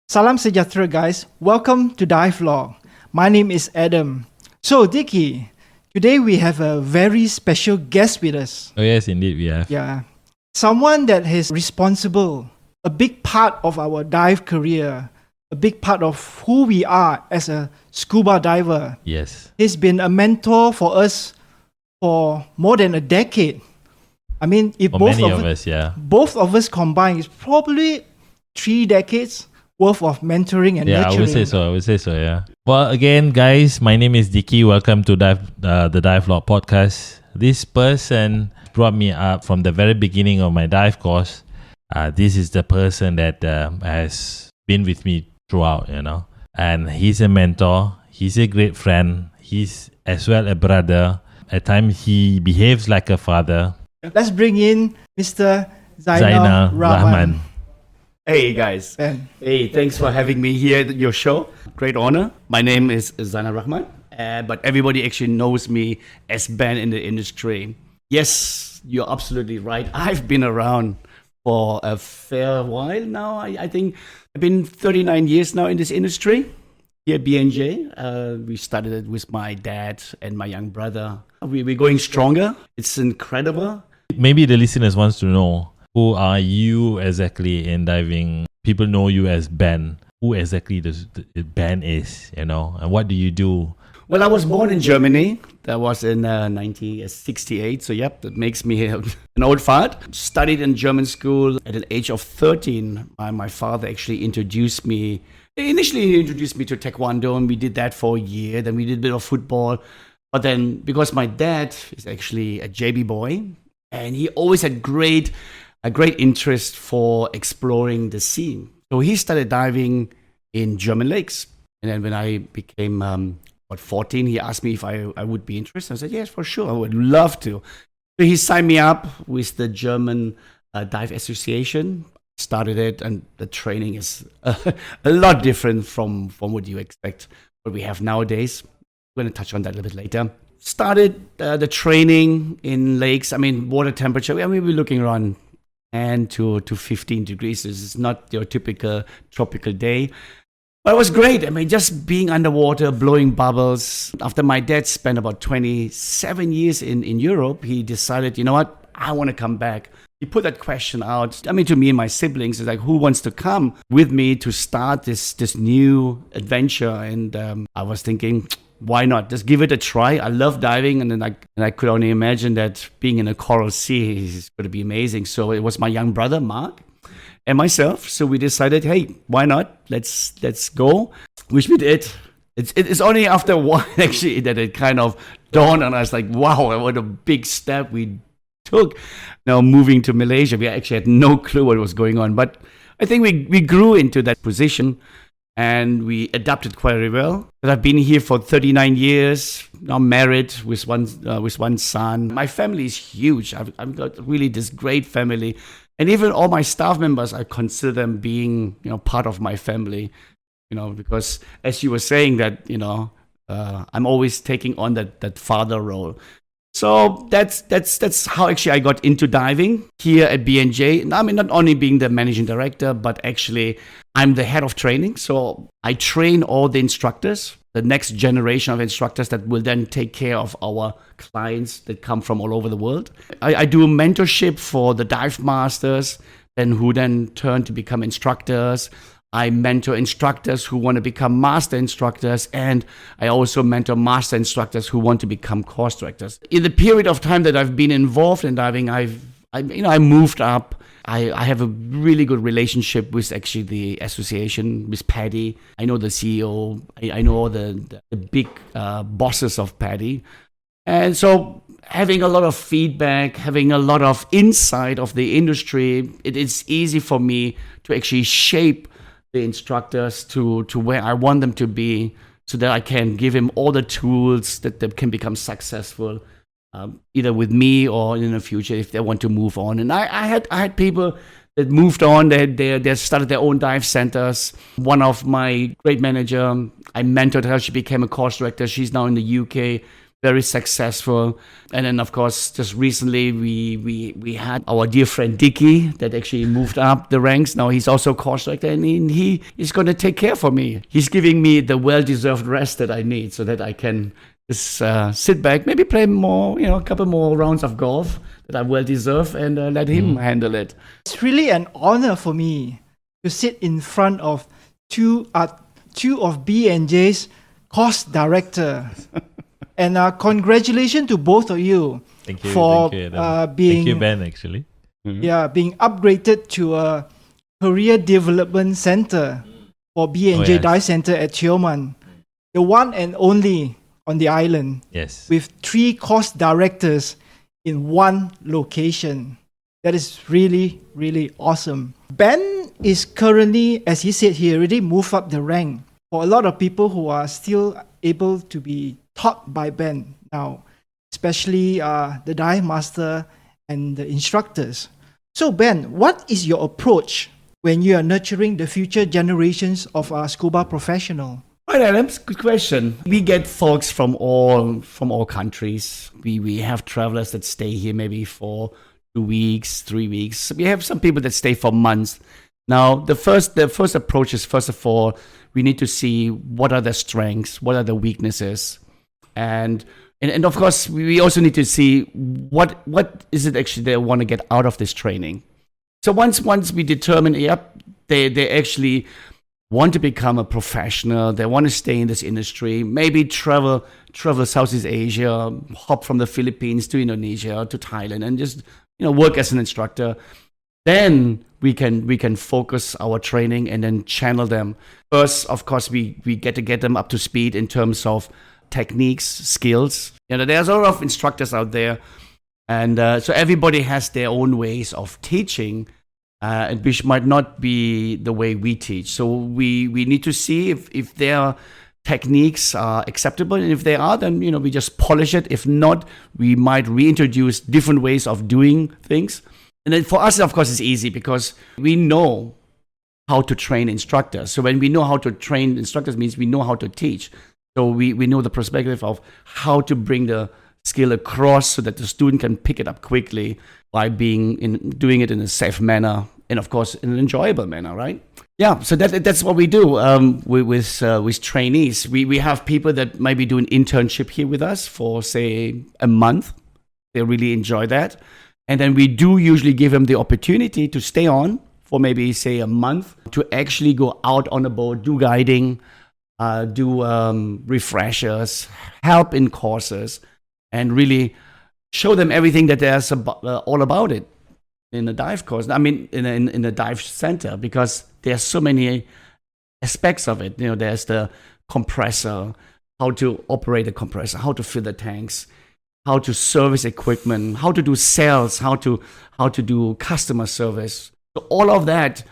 Salam sejahtera guys, welcome to Dive Vlog. My name is Adam. So Dicky, today we have a very special guest with us. Oh yes, indeed we have. Yeah, someone that is responsible, a big part of our dive career, a big part of who we are as a scuba diver. Yes. He's been a mentor for us for more than a decade. I mean, if For many of us, yeah. both of us combined, it's probably 3 decades worth of mentoring and Yeah, nurturing. I would say so, yeah. Well, again, guys, my name is Dicky. Welcome to the Dive Vlog podcast. This person brought me up from the very beginning of my dive course. This is the person that has been with me throughout, And he's a mentor. He's a great friend. He's as well a brother. At times, he behaves like a father. Let's bring in Mr. Zainal Rahman. Hey guys. Ben. Hey, thanks for having me here at your show. Great honor. My name is Zainal Rahman, but everybody actually knows me as Ben in the industry. Yes, you're absolutely right. I've been around for a fair while now. I think I've been 39 years now in this industry here at B&J. We started it with my dad and my young brother. We're going stronger. It's incredible. Maybe the listeners wants to know, who are you exactly in diving? People know you as Ben. Who exactly the Ben is, and what do you do? Well, I was born in Germany. That was in 1968. So, yep, that makes me an old fart. Studied in German school at an age of 13. My father actually introduced me to Taekwondo, and we did that for a year. Then we did a bit of football. But then, because my dad is actually a JB boy, and he always had a great interest for exploring the sea. So he started diving in German lakes. And then when I became 14, he asked me if I would be interested. I said, yes, for sure. I would love to. So he signed me up with the German Dive Association, started it, and the training is a lot different from what you expect, what we have nowadays. We're going to touch on that a little bit later. Started the training in lakes. I mean, water temperature. We're looking around 10 to 15 degrees. This is not your typical tropical day. But it was great. I mean, just being underwater, blowing bubbles. After my dad spent about 27 years in Europe, he decided, you know what, I want to come back. He put that question out. I mean, to me and my siblings, it's like, who wants to come with me to start this new adventure? And I was thinking, why not? Just give it a try. I love diving, and then I could only imagine that being in a coral sea is going to be amazing. So it was my young brother, Mark, and myself. So we decided, hey, why not? Let's go. Which we did. It's only after a while, actually, that it kind of dawned on us, like, wow, what a big step we took. Now moving to Malaysia, we actually had no clue what was going on. But I think we grew into that position. And we adapted quite well. But I've been here for 39 years. Now married with one son. My family is huge. I've got really this great family, and even all my staff members, I consider them being part of my family. Because as you were saying that I'm always taking on that father role. So that's how actually I got into diving here at B&J. I mean, not only being the managing director, but actually I'm the head of training. So I train all the instructors, the next generation of instructors that will then take care of our clients that come from all over the world. I do mentorship for the dive masters, who then turn to become instructors. I mentor instructors who want to become master instructors, and I also mentor master instructors who want to become course directors. In the period of time that I've been involved in diving, I moved up. I have a really good relationship with actually the association, with PADI. I know the CEO. I know all the big bosses of PADI. And so having a lot of feedback, having a lot of insight of the industry, it is easy for me to actually shape the instructors to where I want them to be, so that I can give him all the tools that they can become successful, either with me or in the future if they want to move on. And I had people that moved on. They started their own dive centers. One of my great manager, I mentored her. She became a course director. She's now in the UK. very successful. And then, of course, just recently we had our dear friend Dicky that actually moved up the ranks. Now he's also course director, and he is going to take care for me. He's giving me the well-deserved rest that I need so that I can just sit back, maybe play more, a couple more rounds of golf that I well-deserved, and let him handle it. It's really an honor for me to sit in front of two of B&J's course director. And congratulations to both of you for being thank you, Ben, actually. being upgraded to a career development center for B&J Dive Center at Tioman, the one and only on the island. Yes. With 3 course directors in one location. That is really, really awesome. Ben is currently, as he said, he already moved up the rank. For a lot of people who are still able to be taught by Ben now, especially the dive master and the instructors. So Ben, what is your approach when you are nurturing the future generations of our scuba professional? Right, Adams, good question. We get folks from all countries. We have travelers that stay here maybe for 2 weeks, 3 weeks. We have some people that stay for months. Now, the first approach is, first of all, we need to see what are their strengths, what are the weaknesses. And of course, we also need to see what is it actually they want to get out of this training. So once we determine, they actually want to become a professional, they want to stay in this industry, maybe travel Southeast Asia, hop from the Philippines to Indonesia to Thailand, and just work as an instructor. Then we can focus our training and then channel them. First, of course, we get to get them up to speed in terms of techniques, skills. There's a lot of instructors out there, and so everybody has their own ways of teaching, and which might not be the way we teach. So we need to see if their techniques are acceptable, and if they are, then we just polish it. If not, we might reintroduce different ways of doing things. And then for us, of course, it's easy because we know how to train instructors. So when we know how to train instructors, means we know how to teach. So we know the perspective of how to bring the skill across so that the student can pick it up quickly by doing it in a safe manner, and of course in an enjoyable manner, right? Yeah, so that's what we do with trainees. We have people that might be doing internship here with us for, say, a month. They really enjoy that. And then we do usually give them the opportunity to stay on for maybe, say, a month to actually go out on a boat, do guiding, do refreshers, help in courses, and really show them everything that there's all about it in a dive course. I mean, in a dive center, because there's so many aspects of it. There's the compressor, how to operate a compressor, how to fill the tanks, how to service equipment, how to do sales, how to do customer service. So all of that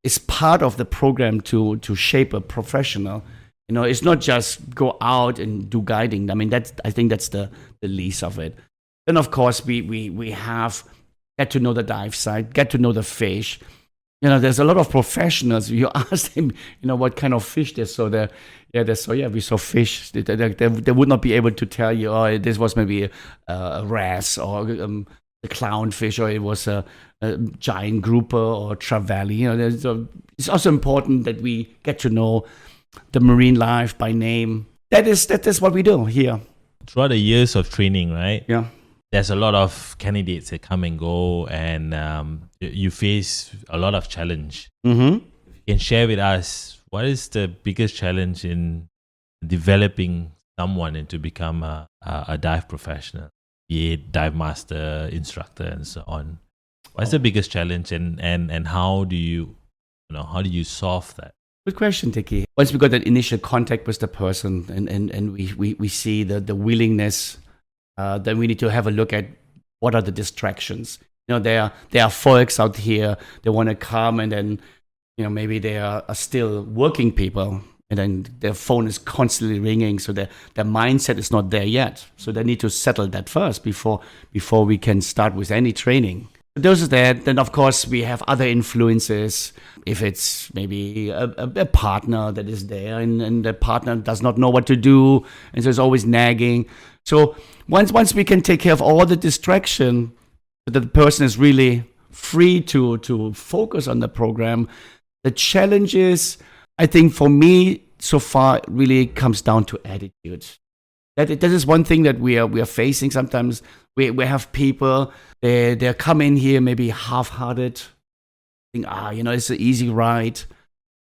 is part of the program to shape a professional. It's not just go out and do guiding. I mean, I think that's the least of it. Then, of course, we have get to know the dive site, get to know the fish. There's a lot of professionals. You ask them, what kind of fish they saw there. We saw fish. They would not be able to tell you, oh, this was maybe a wrasse or a clownfish, or it was a giant grouper or trevally. It's also important that we get to know the marine life by name. That is what we do here. Throughout the years of training, right? Yeah. There's a lot of candidates that come and go, and you face a lot of challenge. Mm-hmm. You can share with us, what is the biggest challenge in developing someone into become a dive professional, be it dive master, instructor, and so on? What's the biggest challenge, and how do you solve that? Good question, Tiki. Once we got that initial contact with the person, and we see the willingness, then we need to have a look at what are the distractions. There are folks out here, they want to come, and then maybe they are still working people, and then their phone is constantly ringing, so their mindset is not there yet. So they need to settle that first before we can start with any training. Those are that. Then, of course, we have other influences. If it's maybe a partner that is there and the partner does not know what to do, and so it's always nagging. So once we can take care of all the distraction, so that the person is really free to focus on the program. The challenge is, I think for me, so far, it really comes down to attitude. That is one thing that we are facing sometimes. We have people, they come in here maybe half-hearted, think, it's an easy ride.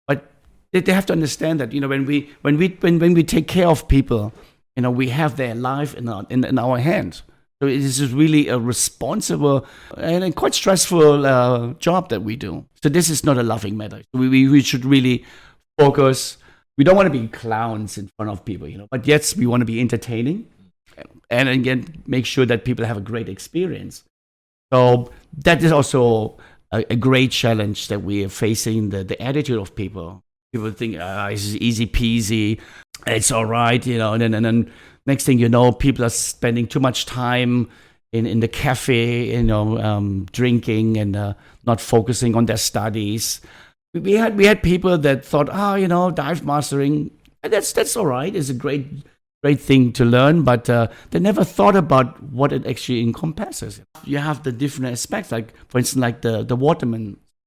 But they have to understand that, when we take care of people, we have their life in our hands. So it is really a responsible and quite stressful job that we do. So this is not a laughing matter. We should really focus. We don't want to be clowns in front of people, but yes, we want to be entertaining and again, make sure that people have a great experience. So that is also a great challenge that we are facing, the attitude of people. People think, it's easy peasy, it's all right, and then next thing you know, people are spending too much time in the cafe, drinking and not focusing on their studies. We had people that thought, dive mastering, that's all right. It's a great thing to learn, but they never thought about what it actually encompasses. You have the different aspects, like for instance, like the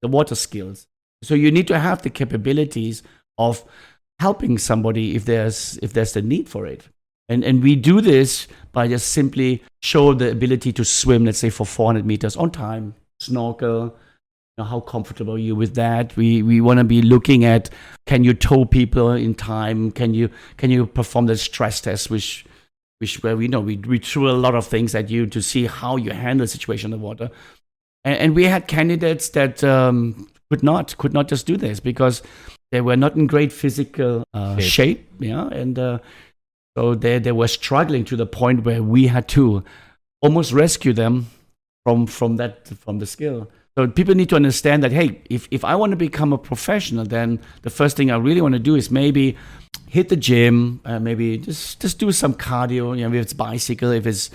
water skills. So you need to have the capabilities of helping somebody if there's the need for it. And we do this by just simply show the ability to swim, let's say for 400 meters on time, snorkel. How comfortable are you with that? We want to be looking at, can you tow people in time? Can you perform the stress test, which where we threw a lot of things at you to see how you handle the situation in the water. And we had candidates that could not just do this because they were not in great physical shape. And so they were struggling to the point where we had to almost rescue them from the skill. So people need to understand that, hey, if I want to become a professional, then the first thing I really want to do is maybe hit the gym, maybe just do some cardio. If it's bicycle, if it's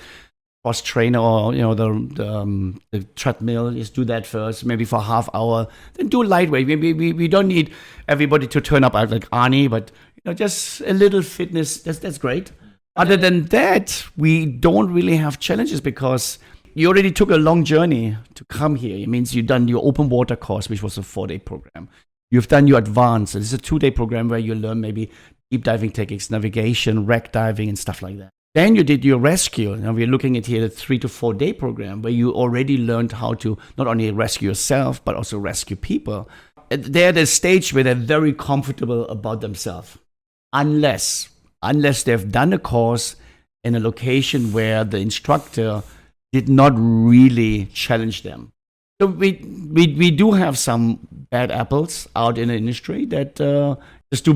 cross trainer or the treadmill, just do that first, maybe for a half hour. Then do lightweight. Maybe we don't need everybody to turn up like Arnie, but just a little fitness. That's great. Other than that, we don't really have challenges because you already took a long journey to come here. It means you've done your open water course, which was a 4-day program. You've done your advanced. This is a 2-day program where you learn maybe deep diving techniques, navigation, wreck diving, and stuff like that. Then you did your rescue. Now we're looking at here a 3 to 4 day program where you already learned how to not only rescue yourself, but also rescue people. They're at a stage where they're very comfortable about themselves. Unless they've done a course in a location where the instructor did not really challenge them. So we do have some bad apples out in the industry that just do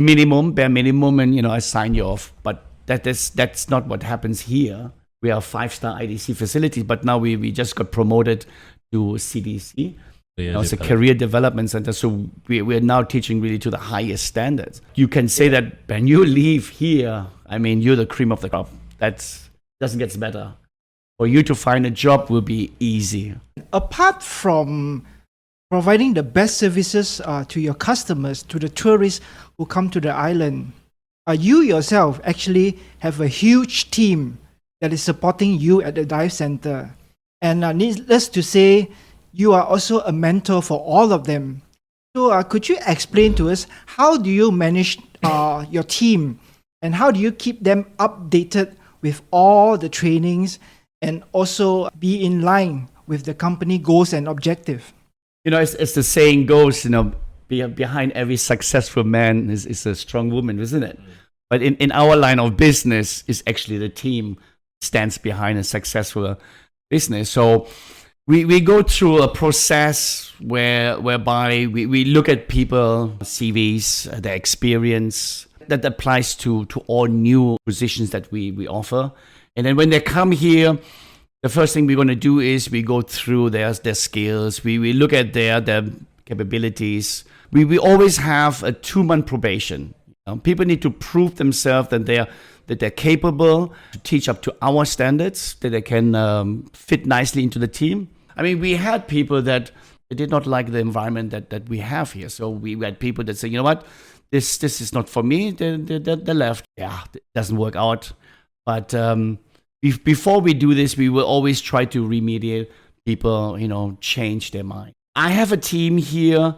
bare minimum, and I sign you off. But that's not what happens here. We are 5-star IDC facilities, but now we just got promoted to CDC. It's a Career Development Centre, so we're now teaching really to the highest standards. You can say that when you leave here, you're the cream of the crop. That doesn't get better. For you to find a job will be easy. Apart from providing the best services to your customers, to the tourists who come to the island, you yourself actually have a huge team that is supporting you at the dive center. And needless to say, you are also a mentor for all of them. So could you explain to us, how do you manage your team and how do you keep them updated with all the trainings and also be in line with the company goals and objective? As the saying goes, behind every successful man is a strong woman, isn't it? But in our line of business, is actually the team stands behind a successful business. So we go through a process whereby we look at people, CVs, their experience. That applies to all new positions that we offer. And then when they come here, the first thing we're going to do is we go through their skills. We look at their capabilities. We always have a 2-month probation. People need to prove themselves that they're capable to teach up to our standards, that they can fit nicely into the team. I mean, we had people that did not like the environment that we have here. So we had people that say, you know what, this is not for me. They left. Yeah, it doesn't work out. But before we do this, we will always try to remediate people, change their mind. I have a team here,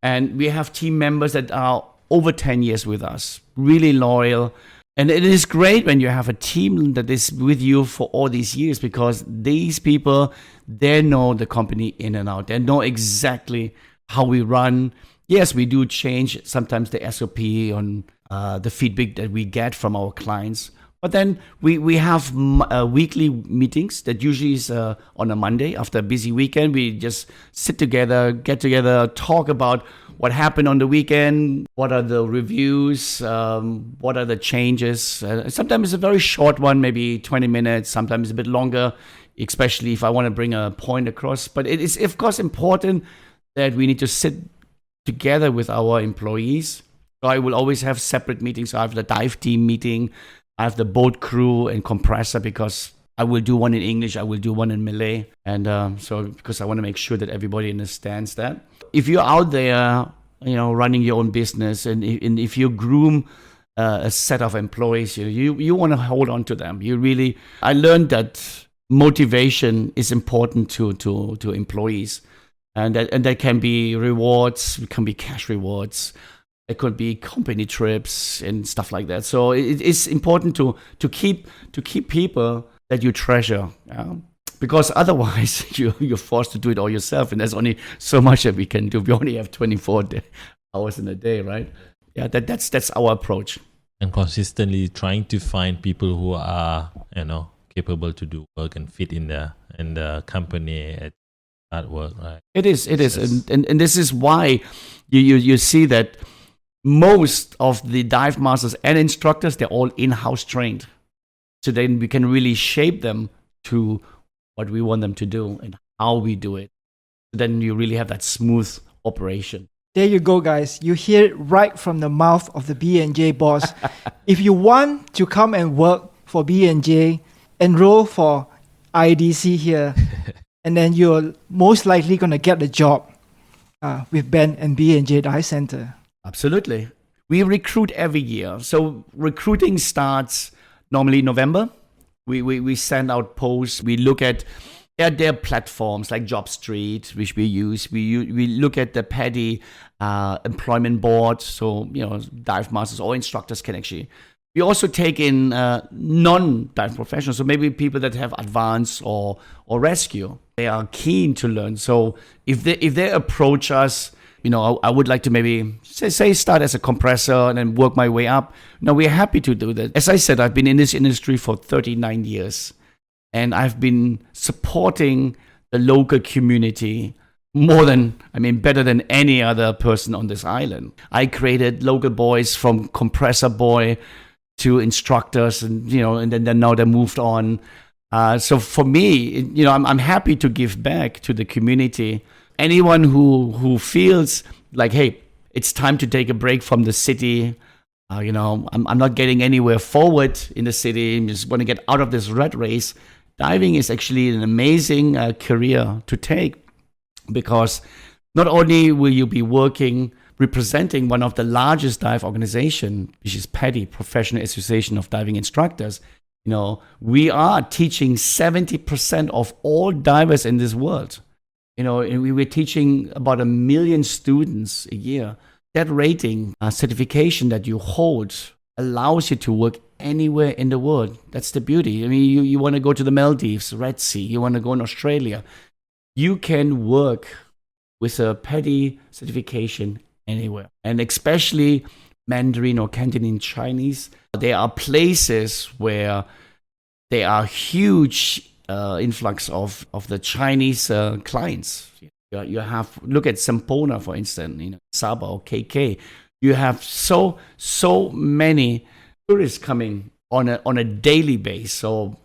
and we have team members that are over 10 years with us, really loyal. And it is great when you have a team that is with you for all these years, because these people, they know the company in and out. They know exactly how we run. Yes, we do change sometimes the SOP on the feedback that we get from our clients. But then we have weekly meetings that usually is on a Monday after a busy weekend. We just sit together, get together, talk about what happened on the weekend, what are the reviews, what are the changes. Sometimes it's a very short one, maybe 20 minutes, sometimes a bit longer, especially if I want to bring a point across. But it is, of course, important that we need to sit together with our employees. So I will always have separate meetings. So I have the dive team meeting, I have the boat crew and compressor, because I will do one in English, I will do one in Malay. And so because I want to make sure that everybody understands that. If you're out there, running your own business, and if you groom a set of employees, you want to hold on to them. I learned that motivation is important to employees. And that can be rewards, it can be cash rewards. It could be company trips and stuff like that. So it's important to keep people that you treasure, because otherwise you're forced to do it all yourself, and there's only so much that we can do. We only have 24 hours in a day, right? Yeah, that's our approach. And consistently trying to find people who are capable to do work and fit in the company at hard work, right? It is, and this is why you see that most of the dive masters and instructors, they're all in-house trained. So then we can really shape them to what we want them to do and how we do it. Then you really have that smooth operation. There you go, guys. You hear it right from the mouth of the B&J boss. If you want to come and work for B&J, enroll for IDC here, and then you're most likely going to get the job with Ben and B&J Dive Center. Absolutely. We recruit every year. So recruiting starts normally November. We send out posts. We look at their platforms like JobStreet, which we use. We look at the PADI employment board. So, dive masters or instructors can actually. We also take in non-dive professionals. So maybe people that have advanced or rescue. They are keen to learn. So if they approach us, I would like to maybe say start as a compressor and then work my way up. No, we're happy to do that. As I said, I've been in this industry for 39 years, and I've been supporting the local community better than any other person on this island. I created local boys from compressor boy to instructors, and then now they moved on. So for me, I'm happy to give back to the community. Anyone who feels like, hey, it's time to take a break from the city, I'm not getting anywhere forward in the city, I just want to get out of this rat race. Diving is actually an amazing career to take, because not only will you be working representing one of the largest dive organization, which is PADI, Professional Association of Diving Instructors. We are teaching 70% of all divers in this world. We were teaching about 1 million students a year. That rating, certification that you hold allows you to work anywhere in the world. That's the beauty. I mean, you want to go to the Maldives, Red Sea, you want to go in Australia. You can work with a PADI certification anywhere. And especially Mandarin or Cantonese Chinese, there are places where there are huge influx of the Chinese clients. You have, look at Sampona, for instance, Sabah or KK. You have so many tourists coming on a daily basis. So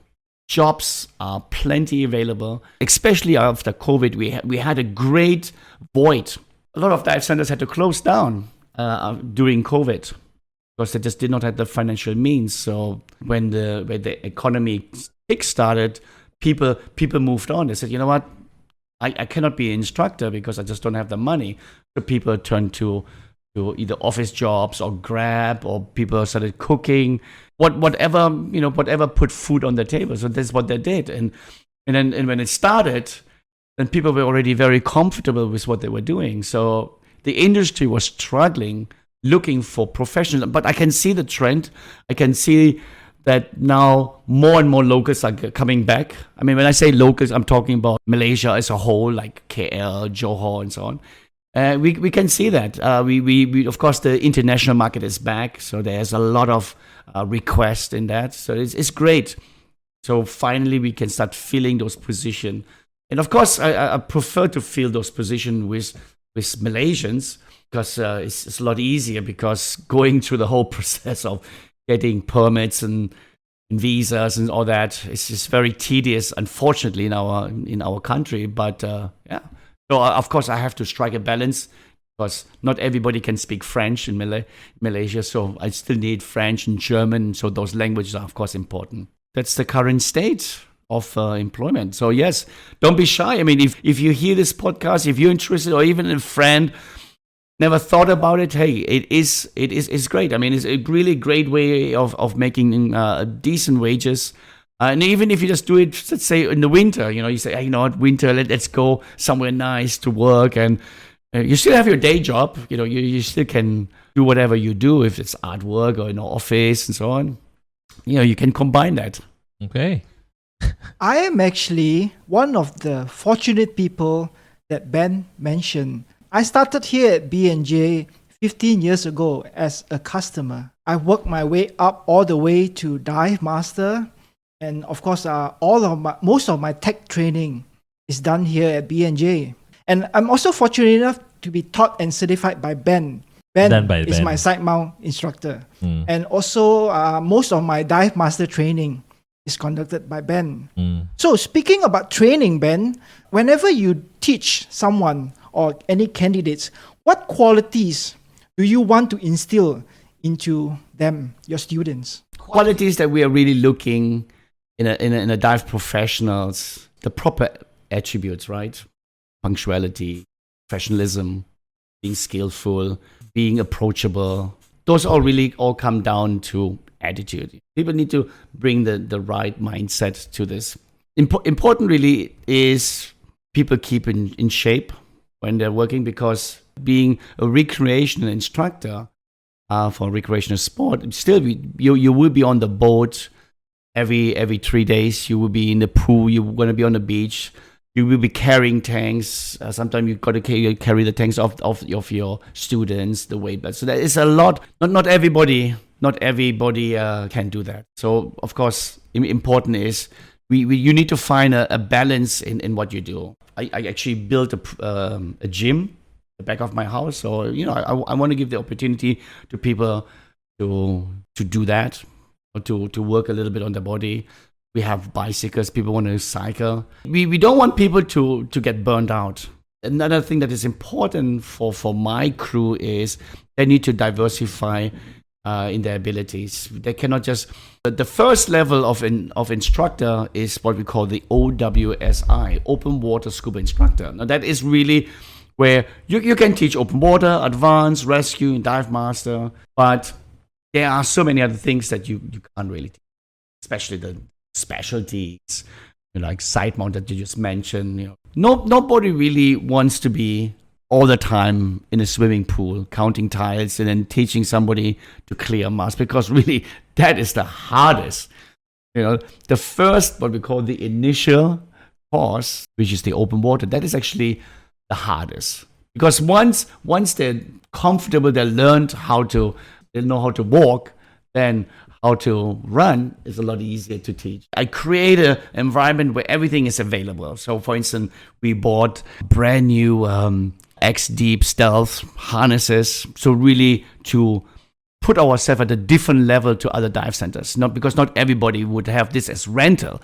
jobs are plenty available, especially after COVID. We had a great void. A lot of dive centers had to close down during COVID because they just did not have the financial means. So when the economy kick-started, people moved on. They said, you know what, I cannot be an instructor because I just don't have the money. So people turn to either office jobs or Grab, or people started cooking, whatever put food on the table. So that's what they did. And when it started, then people were already very comfortable with what they were doing. So the industry was struggling, looking for professionals. But I can see the trend. I can see that now more and more locals are coming back. I mean, when I say locals, I'm talking about Malaysia as a whole, like KL, Johor, and so on. We can see that. We of course, the international market is back, so there's a lot of requests in that. So it's great. So finally, we can start filling those positions. And of course, I prefer to fill those positions with Malaysians, because it's a lot easier, because going through the whole process of getting permits and visas and all that is just very tedious, unfortunately, in our country. But yeah, so of course I have to strike a balance, because not everybody can speak French in Malaysia. So I still need French and German. So those languages are of course important. That's the current state of employment. So yes, don't be shy. I mean, if you hear this podcast, if you're interested, or even a friend never thought about it, hey, it's great. I mean, it's a really great way of making decent wages. And even if you just do it, let's say in the winter, you say, hey, you know what, winter, let's go somewhere nice to work, and you still have your day job. You still can do whatever you do, if it's artwork or in an office and so on. You can combine that. Okay. I am actually one of the fortunate people that Ben mentioned. I started here at B&J 15 years ago as a customer. I worked my way up all the way to dive master, and of course, most of my tech training is done here at B&J. And I'm also fortunate enough to be taught and certified by Ben. Ben is my side mount instructor, and also most of my dive master training is conducted by Ben. So speaking about training, Ben, whenever you teach someone or any candidates, what qualities do you want to instill into them, your students? Qualities that we are really looking in a dive professionals, the proper attributes, right? Punctuality, professionalism, being skillful, being approachable. Those all come down to attitude. People need to bring the right mindset to this. Important really is people keep in shape when they're working, because being a recreational instructor for recreational sport, still you will be on the boat every 3 days. You will be in the pool. You're going to be on the beach. You will be carrying tanks. Sometimes you've got to carry the tanks of your students, the weight. So there is a lot. Not everybody can do that. So of course, important is you need to find a balance in what you do. I actually built a gym at the back of my house. So I want to give the opportunity to people to do that, or to work a little bit on their body. We have bicycles. People want to cycle. We don't want people to get burned out. Another thing that is important for my crew is they need to diversify in their abilities. They cannot just... The first level of instructor is what we call the OWSI, Open Water Scuba Instructor. Now that is really where you can teach open water, advanced, rescue, and dive master, but there are so many other things that you can't really teach, especially the specialties, like side mount that you just mentioned. Nobody really wants to be all the time in a swimming pool counting tiles and then teaching somebody to clear mask, because really that is the hardest. The first, what we call the initial course, which is the open water, that is actually the hardest, because once they're comfortable, they know how to walk, then how to run is a lot easier to teach. I create an environment where everything is available. So for instance, we bought brand new X-Deep stealth harnesses. So really to put ourselves at a different level to other dive centers. Because not everybody would have this as rental.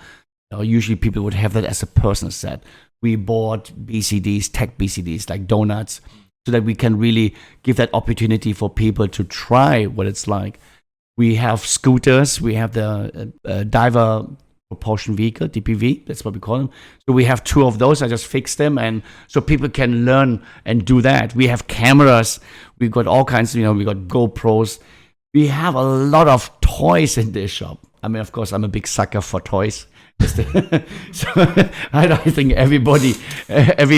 Usually people would have that as a personal set. We bought BCDs, tech BCDs, like donuts, so that we can really give that opportunity for people to try what it's like. We have scooters. We have the diver propulsion vehicle, DPV, that's what we call them. So we have 2 of those. I just fixed them, and so people can learn and do that. We have cameras. We've got all kinds, we got GoPros. We have a lot of toys in this shop. I mean, of course, I'm a big sucker for toys. So I think every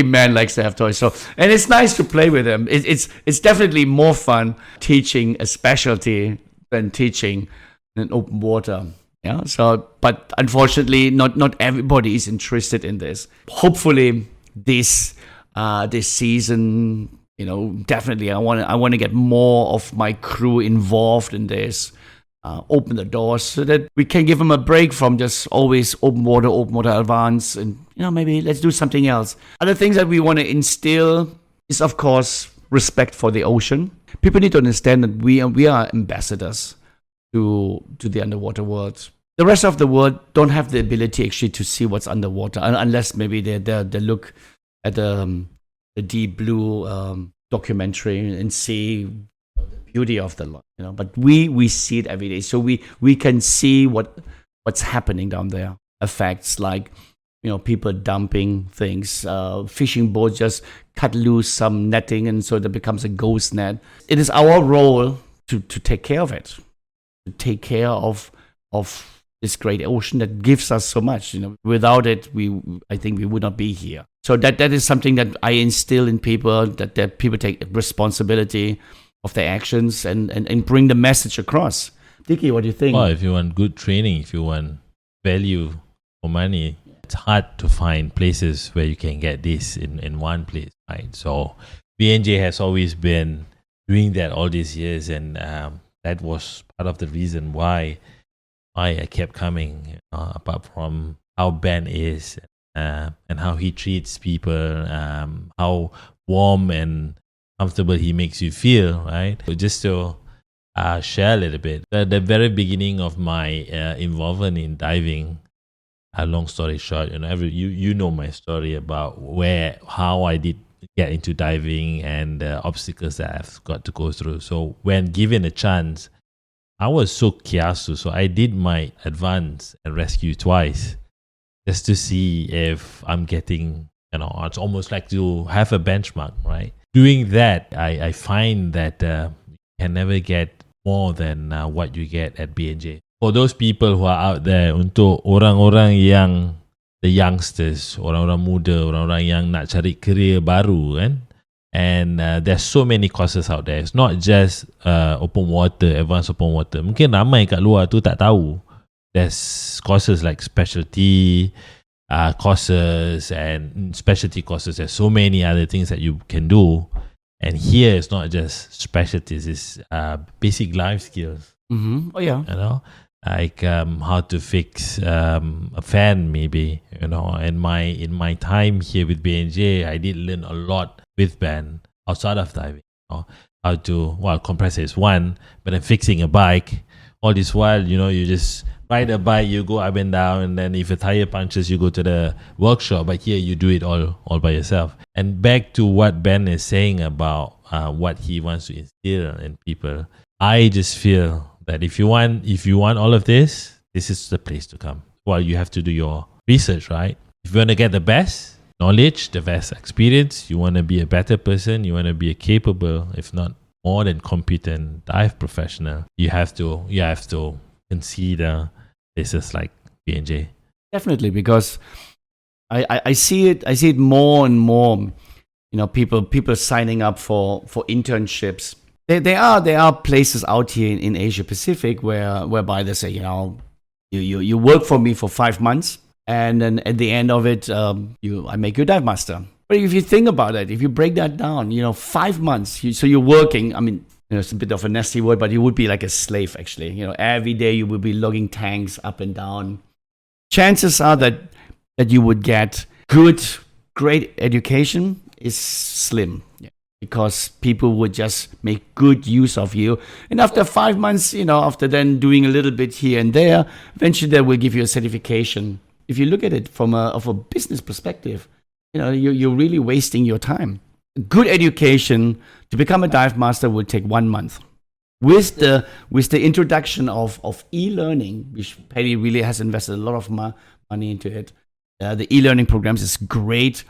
man likes to have toys. So, and it's nice to play with them. It's definitely more fun teaching a specialty than teaching in open water. Yeah. So, but unfortunately, not everybody is interested in this. Hopefully, this season, definitely I want to get more of my crew involved in this. Open the doors so that we can give them a break from just always open water advance, and maybe let's do something else. Other things that we want to instill is, of course, respect for the ocean. People need to understand that we are ambassadors to the underwater world. The rest of the world don't have the ability actually to see what's underwater, unless maybe they look at the deep blue documentary and see the beauty of the lot. But we see it every day, so we can see what's happening down there. Effects like people dumping things, fishing boats just cut loose some netting, and so that becomes a ghost net. It is our role to take care of it, to take care of this great ocean that gives us so much. Without it, I think we would not be here. So that is something that I instill in people, that people take responsibility of their actions and bring the message across. Dickie, what do you think? Well, if you want good training, if you want value for money, it's hard to find places where you can get this in one place, right? So BNJ has always been doing that all these years, and that was part of the reason why I kept coming, apart from how Ben is and how he treats people, how warm and comfortable he makes you feel, right? So just to share a little bit, the very beginning of my involvement in diving, long story short, you know my story about how I did get into diving and the obstacles that I've got to go through. So when given a chance, I was so kiasu, so I did my advance and rescue twice just to see if I'm getting, it's almost like to have a benchmark, right? Doing that, I find that you can never get more than what you get at BNJ. For those people who are out there, untuk orang-orang yang, the youngsters, orang-orang muda, orang-orang yang nak cari career baru, kan? And there's so many courses out there. It's not just open water, advanced open water. Mungkin ramai kat luar tu tak tahu. There's courses like specialty courses and specialty courses. There's so many other things that you can do. And here it's not just specialties, it's basic life skills. Mm-hmm. Oh yeah. Like how to fix a fan maybe. In my time here with BNJ, I did learn a lot with Ben outside of diving. How to, compressor is one, but then fixing a bike, all this while, you just ride a bike, you go up and down, and then if a tire punctures, you go to the workshop. But here you do it all by yourself. And back to what Ben is saying about what he wants to instill in people, I just feel that if you want all of this, this is the place to come. Well, you have to do your research, right? If you want to get the best knowledge, the best experience, you want to be a better person, you want to be a capable, if not more than competent dive professional, you have to consider places like BNJ. Definitely, because I see it more and more. People signing up for internships. There are places out here in Asia Pacific whereby they say, you work for me for 5 months, and then at the end of it, I make you a dive master. But if you think about it, if you break that down, 5 months, so you're working. I mean, it's a bit of a nasty word, but you would be like a slave actually. Every day you would be logging tanks up and down. Chances are that you would get great education is slim. Yeah. Because people would just make good use of you. And after 5 months, after then doing a little bit here and there, eventually they will give you a certification. If you look at it from a business perspective, you're really wasting your time. Good education to become a dive master will take 1 month. with the introduction of e-learning, which PADI really has invested a lot of money into it. The e-learning programs is great.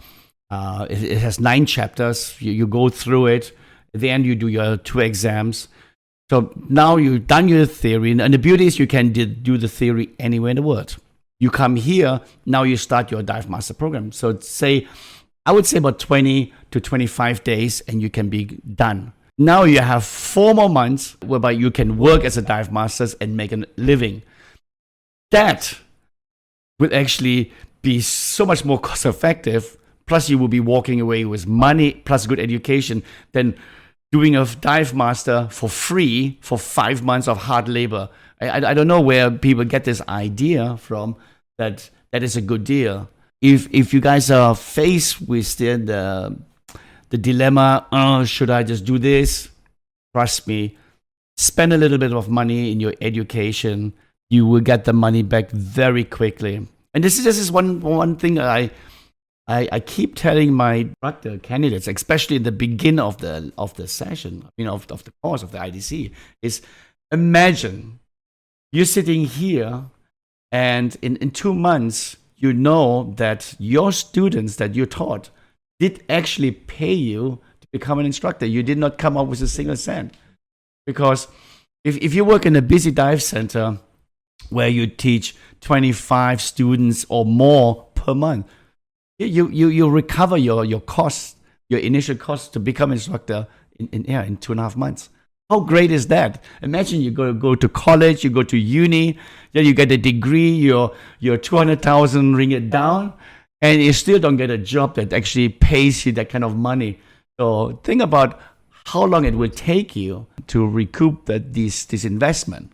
It has 9 chapters. You go through it. At the end, you do your 2 exams. So now you've done your theory, and the beauty is you can do the theory anywhere in the world. You come here, now you start your dive master program. So I would say about 20 to 25 days, and you can be done. Now you have 4 more months whereby you can work as a dive master and make a living. That will actually be so much more cost effective. Plus you will be walking away with money plus good education than doing a dive master for free for 5 months of hard labor. I don't know where people get this idea from that is a good deal. If you guys are faced with the dilemma, should I just do this? Trust me, spend a little bit of money in your education. You will get the money back very quickly. And this is one thing that I keep telling my instructor candidates, especially in the beginning of the session, of the course of the IDC, is imagine you're sitting here and in 2 months, you know that your students that you taught did actually pay you to become an instructor. You did not come up with a single cent. Because if you work in a busy dive center where you teach 25 students or more per month, you recover your costs, your initial costs to become an instructor in 2.5 months. How great is that? Imagine you go to college, you go to uni, then you get a degree, you're 200,000 ringgit down, and you still don't get a job that actually pays you that kind of money. So think about how long it will take you to recoup this investment.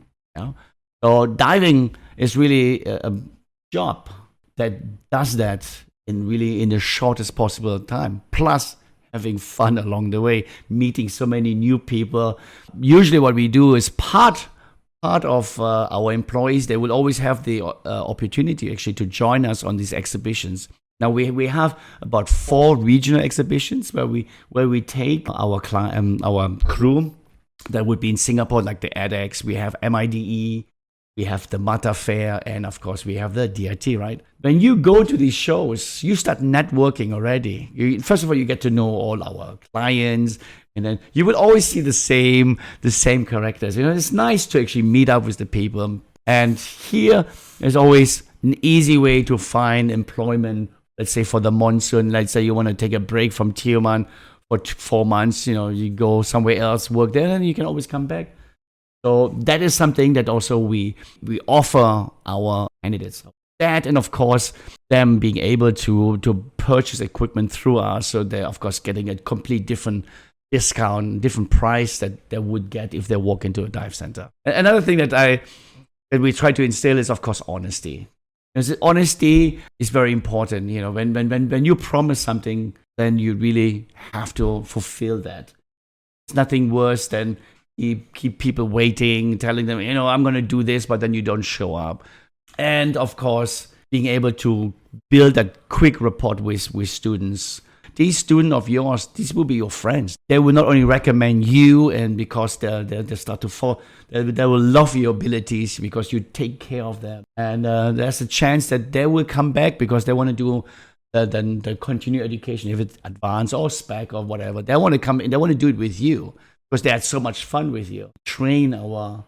So diving is really a job that does that in the shortest possible time. Plus having fun along the way, meeting so many new people. Usually what we do is part of our employees, they will always have the opportunity actually to join us on these exhibitions. Now we have about 4 regional exhibitions where we take our crew that would be in Singapore, like the edX. We have MIDE, we have the Mata Fair, and of course we have the DIT, right? When you go to these shows, you start networking already. First of all, you get to know all our clients, and then you will always see the same characters. It's nice to actually meet up with the people. And here is always an easy way to find employment. Let's say for the monsoon, let's say you want to take a break from Tioman for 4 months, you go somewhere else, work there, and you can always come back. So that is something that also we offer our candidates. That, and of course, them being able to purchase equipment through us, so they're of course getting a complete different discount, different price that they would get if they walk into a dive center. Another thing that we try to instill is of course honesty. Because honesty is very important. When you promise something, then you really have to fulfill that. It's nothing worse than you keep people waiting, telling them, I'm going to do this, but then you don't show up. And of course, being able to build that quick rapport with students. These students of yours, these will be your friends. They will not only recommend you, and because they start to fall, they will love your abilities because you take care of them. And there's a chance that they will come back because they want to do the continued education, if it's advanced or spec or whatever. They want to come in, they want to do it with you because they had so much fun with you. Train our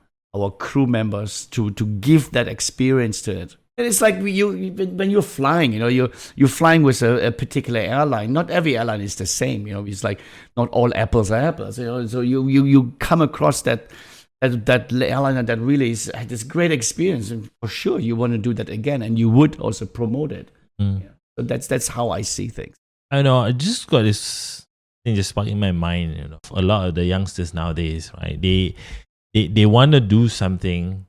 crew members to give that experience to it. And it's like when you're flying, you're flying with a particular airline. Not every airline is the same. It's like not all apples are apples. So you come across that airline that really had this great experience, and for sure you want to do that again, and you would also promote it. Yeah. So that's how I see things. I know. I just got this thing just sparked in my mind. A lot of the youngsters nowadays, right? They want to do something.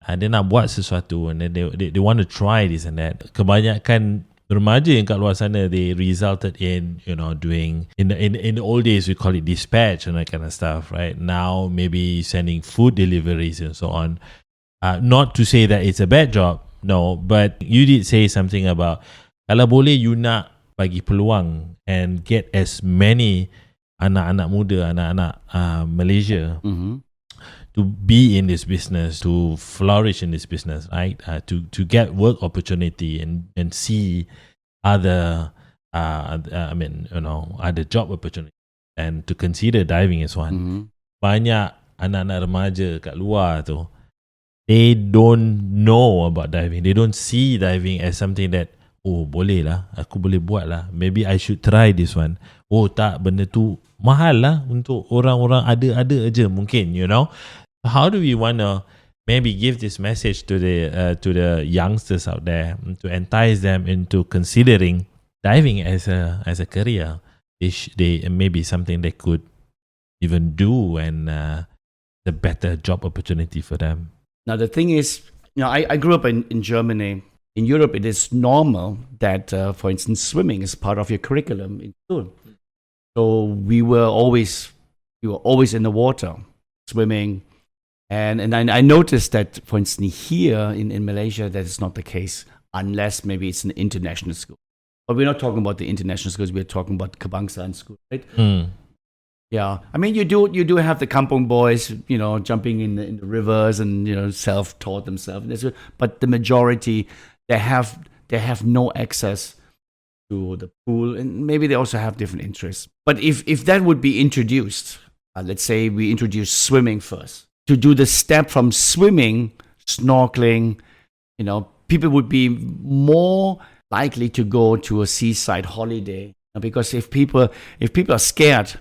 Dia nak buat sesuatu, and then they want to try this and that. Kebanyakan remaja yang kat luar sana, they resulted in doing in the old days we call it dispatch and that kind of stuff, right? Now maybe sending food deliveries and so on. Not to say that it's a bad job, no, but you did say something about kalau boleh you nak bagi peluang and get as many anak-anak muda, anak-anak Malaysia to be in this business, to flourish in this business, right? To get work opportunity and see other, other job opportunity, and to consider diving as one. Mm-hmm. Banyak anak-anak remaja kat luar tu, they don't know about diving. They don't see diving as something that, oh boleh lah, aku boleh buat lah. Maybe I should try this one. Oh tak, benda tu mahal lah untuk orang-orang ada aja mungkin, you know. How do we want to maybe give this message to the youngsters out there to entice them into considering diving as a career? They maybe something they could even do, and the better job opportunity for them. Now the thing is, I grew up in Germany. In Europe, it is normal that, for instance, swimming is part of your curriculum in school. So we were always in the water, swimming. And I noticed that, for instance, here in Malaysia, that is not the case, unless maybe it's an international school. But we're not talking about the international schools, we're talking about Kebangsaan school, right? Yeah, I mean, you do have the kampong boys, jumping in the rivers and, self-taught themselves. But the majority, they have no access to the pool, and maybe they also have different interests. But if that would be introduced, let's say we introduce swimming first, to do the step from swimming, snorkeling, people would be more likely to go to a seaside holiday. Because if people are scared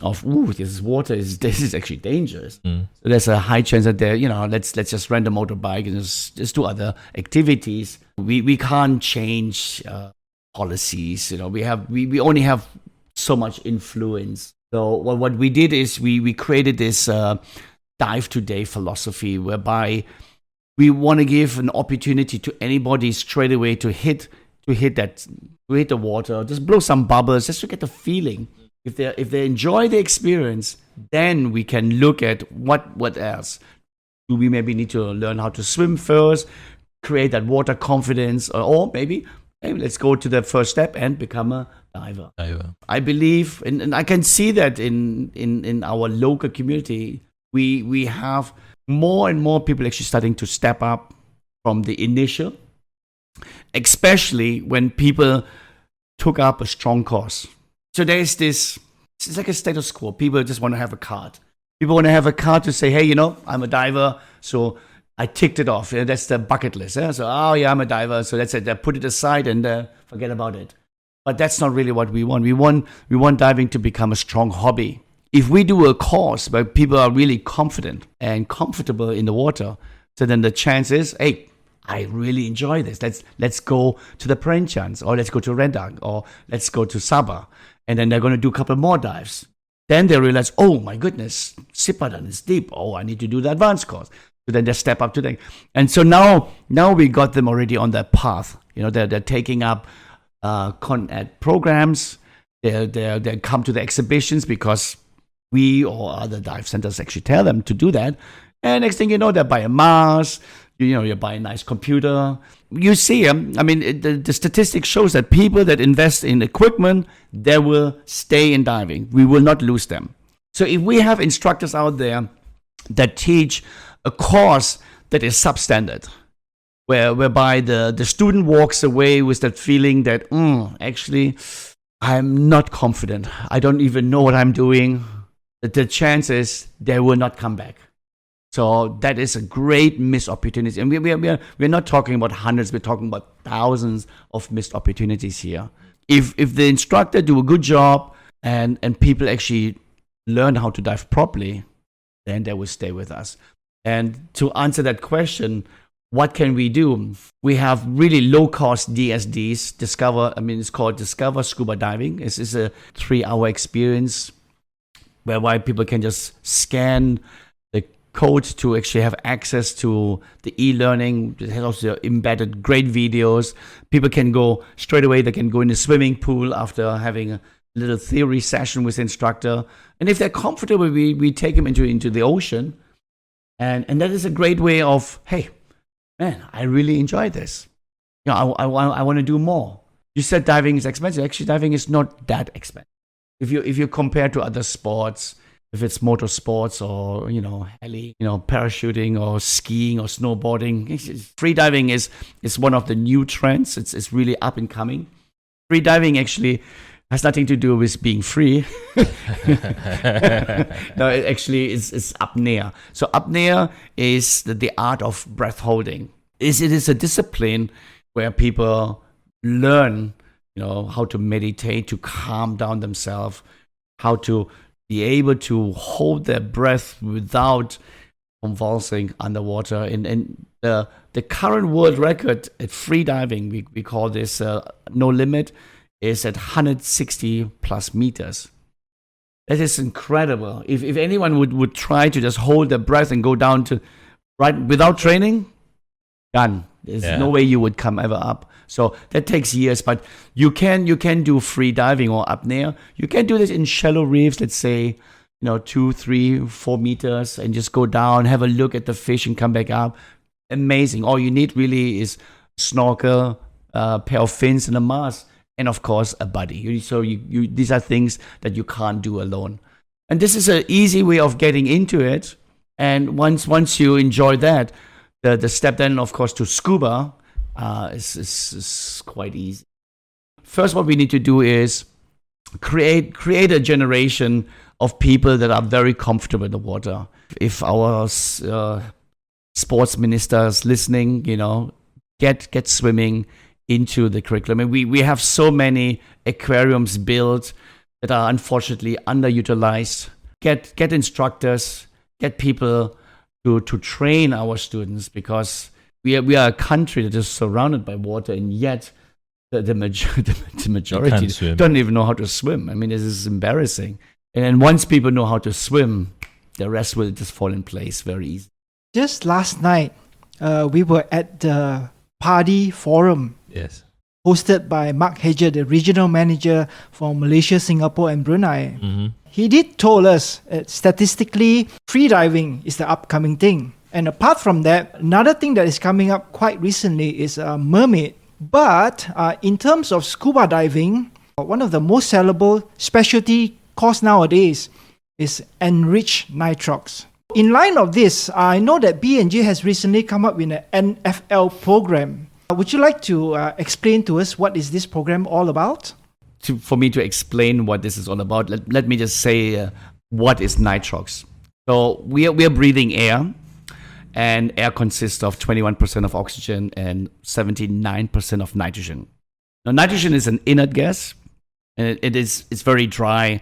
of, this water this is actually dangerous, so there's a high chance that they're, let's just rent a motorbike and just do other activities. We can't change policies. We only have so much influence. So what we did is we created this dive today philosophy, whereby we want to give an opportunity to anybody straight away to hit the water, just blow some bubbles, just to get the feeling. If they enjoy the experience, then we can look at what else. Do we maybe need to learn how to swim first, create that water confidence, or maybe let's go to the first step and become a diver. I believe, and I can see that in our local community, we have more and more people actually starting to step up from the initial, especially when people took up a strong course. So there's this, it's like a status quo. People just want to have a card. People want to have a card to say, hey, I'm a diver, so I ticked it off. That's the bucket list. So, I'm a diver, so that's it. They put it aside and forget about it. But that's not really what we want. We want diving to become a strong hobby. If we do a course where people are really confident and comfortable in the water, so then the chance is, hey, I really enjoy this. Let's go to the Perenchans, or let's go to Rendang, or let's go to Sabah. And then they're going to do a couple more dives. Then they realize, oh my goodness, Sipadan is deep. Oh, I need to do the advanced course. So then they step up to them. And so now we got them already on that path. They're taking up con-ed programs. They come to the exhibitions because we or other dive centers actually tell them to do that. And next thing you know, they buy a mask. You buy a nice computer. You see, the statistics shows that people that invest in equipment, they will stay in diving. We will not lose them. So if we have instructors out there that teach a course that is substandard, whereby the student walks away with that feeling that, actually, I'm not confident. I don't even know what I'm doing. The chances they will not come back. So that is a great missed opportunity. And we're not talking about hundreds, we're talking about thousands of missed opportunities here. If the instructor do a good job and people actually learn how to dive properly, then they will stay with us. And to answer that question, what can we do? We have really low-cost DSDs, it's called Discover Scuba Diving. It's a 3-hour experience whereby people can just scan the code to actually have access to the e-learning. It has also embedded great videos. People can go straight away. They can go in the swimming pool after having a little theory session with the instructor. And if they're comfortable, we take them into the ocean. And that is a great way of, hey, man, I really enjoy this. I want to do more. You said diving is expensive. Actually, diving is not that expensive. If you compare to other sports, if it's motorsports or, heli, parachuting or skiing or snowboarding. Free diving is one of the new trends. It's really up and coming. Free diving actually has nothing to do with being free. No, it actually is apnea. So apnea is the art of breath holding. It is a discipline where people learn, how to meditate, to calm down themselves, how to be able to hold their breath without convulsing underwater. And the current world record at free diving, we call this no limit, is at 160 plus meters. That is incredible. If anyone would try to just hold their breath and go down to right without training, done. There's no way you would come ever up. So that takes years, but you can do free diving or apnea. You can do this in shallow reefs, let's say, 2, 3, 4 meters, and just go down, have a look at the fish and come back up. Amazing. All you need really is snorkel, a pair of fins and a mask, and of course a buddy. So you these are things that you can't do alone. And this is an easy way of getting into it. And once you enjoy that, the step then, of course, to scuba is quite easy. First, what we need to do is create a generation of people that are very comfortable in the water. If our sports ministers listening, get swimming into the curriculum. And we have so many aquariums built that are unfortunately underutilized. Get instructors, get people to train our students, because we are a country that is surrounded by water, and yet the majority don't even know how to swim. I mean, this is embarrassing. And then once people know how to swim, the rest will just fall in place very easy. Just last night, we were at the PADI Forum. Yes. Hosted by Mark Hedger, the regional manager for Malaysia, Singapore, and Brunei. Mm-hmm. He did told us that statistically, free diving is the upcoming thing. And apart from that, another thing that is coming up quite recently is mermaid. But in terms of scuba diving, one of the most sellable specialty course nowadays is enriched nitrox. In line of this, I know that B&J has recently come up with an NFL program. Would you like to explain to us what is this program all about? For me to explain what this is all about, let me just say what is nitrox. So we are breathing air, and air consists of 21% of oxygen and 79% of nitrogen. Now, nitrogen is an inert gas, and it's very dry.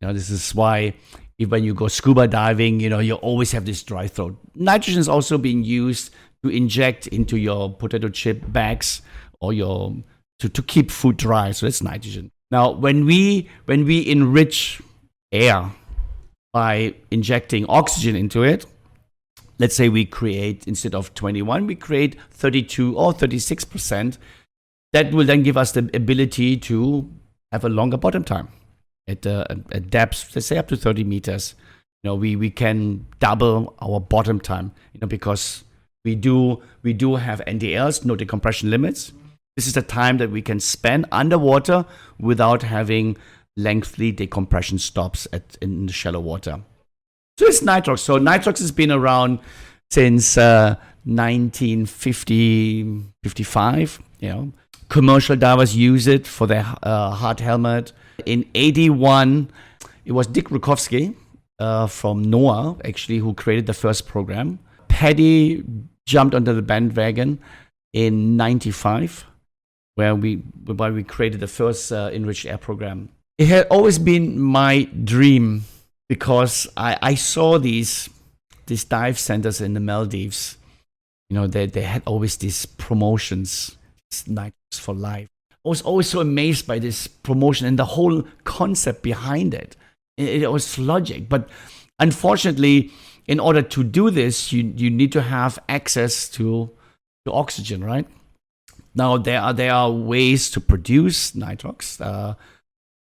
This is why when you go scuba diving, you always have this dry throat. Nitrogen is also being used to inject into your potato chip bags or to keep food dry. So that's nitrogen. Now, when we enrich air by injecting oxygen into it, let's say we create, instead of 21, we create 32 or 36%. That will then give us the ability to have a longer bottom time at depths, let's say up to 30 meters. We can double our bottom time, because we do have NDLs, no decompression limits. This is the time that we can spend underwater without having lengthy decompression stops in the shallow water. So it's nitrox. So nitrox has been around since 1950, 55. Commercial divers use it for their hard helmet. In 81, it was Dick Rukowski from NOAA, actually, who created the first program. PADI jumped onto the bandwagon in 95, whereby we created the first enriched air program. It had always been my dream, because I saw these dive centers in the Maldives. They had always these promotions, Nitrox for life. I was always so amazed by this promotion and the whole concept behind it. It was logic, but unfortunately, in order to do this, you need to have access to oxygen, right? Now, there are ways to produce nitrox.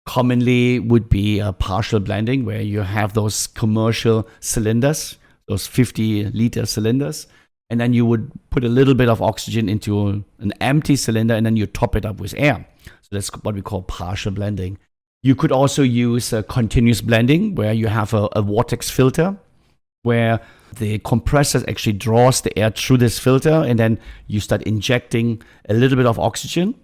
Commonly would be a partial blending, where you have those commercial cylinders, those 50-liter cylinders, and then you would put a little bit of oxygen into an empty cylinder, and then you top it up with air. So that's what we call partial blending. You could also use continuous blending, where you have a vortex filter, where the compressor actually draws the air through this filter, and then you start injecting a little bit of oxygen.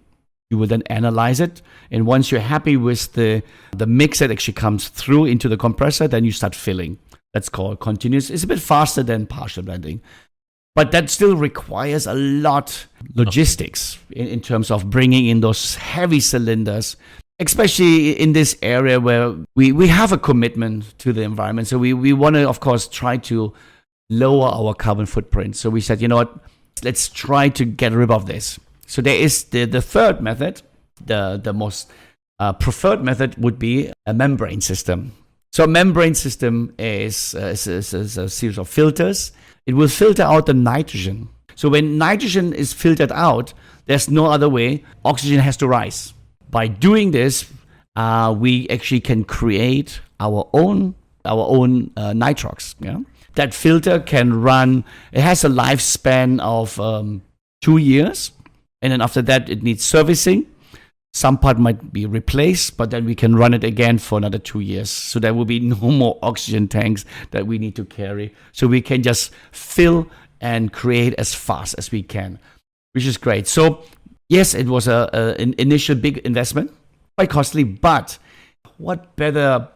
You will then analyze it, and once you're happy with the mix that actually comes through into the compressor, then you start filling. That's called continuous. It's a bit faster than partial blending, but that still requires a lot logistics in terms of bringing in those heavy cylinders, especially in this area where we have a commitment to the environment. So we want to, of course, try to lower our carbon footprint. So we said, you know what, let's try to get rid of this. So there is the third method, the most preferred method would be a membrane system. So a membrane system is a series of filters. It will filter out the nitrogen. So when nitrogen is filtered out, there's no other way. Oxygen has to rise. By doing this, we actually can create our own nitrox. Yeah? That filter can run. It has a lifespan of 2 years. And then after that, it needs servicing. Some part might be replaced, but then we can run it again for another 2 years. So there will be no more oxygen tanks that we need to carry. So we can just fill and create as fast as we can, which is great. So yes, it was an initial big investment, quite costly, but what better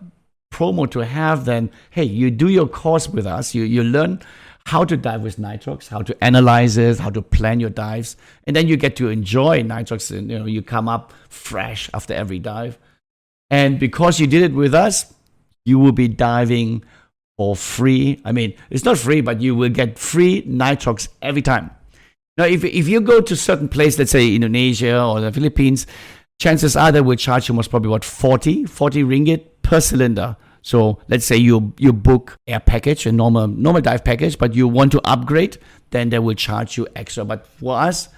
promo to have than, hey, you do your course with us, you learn how to dive with Nitrox, how to analyze it, how to plan your dives, and then you get to enjoy Nitrox. And you come up fresh after every dive. And because you did it with us, you will be diving for free. I mean, it's not free, but you will get free Nitrox every time. Now, if you go to certain place, let's say Indonesia or the Philippines, chances are they will charge you most probably 40 ringgit per cylinder. So let's say you book air package, a normal dive package, but you want to upgrade, then they will charge you extra. But for us,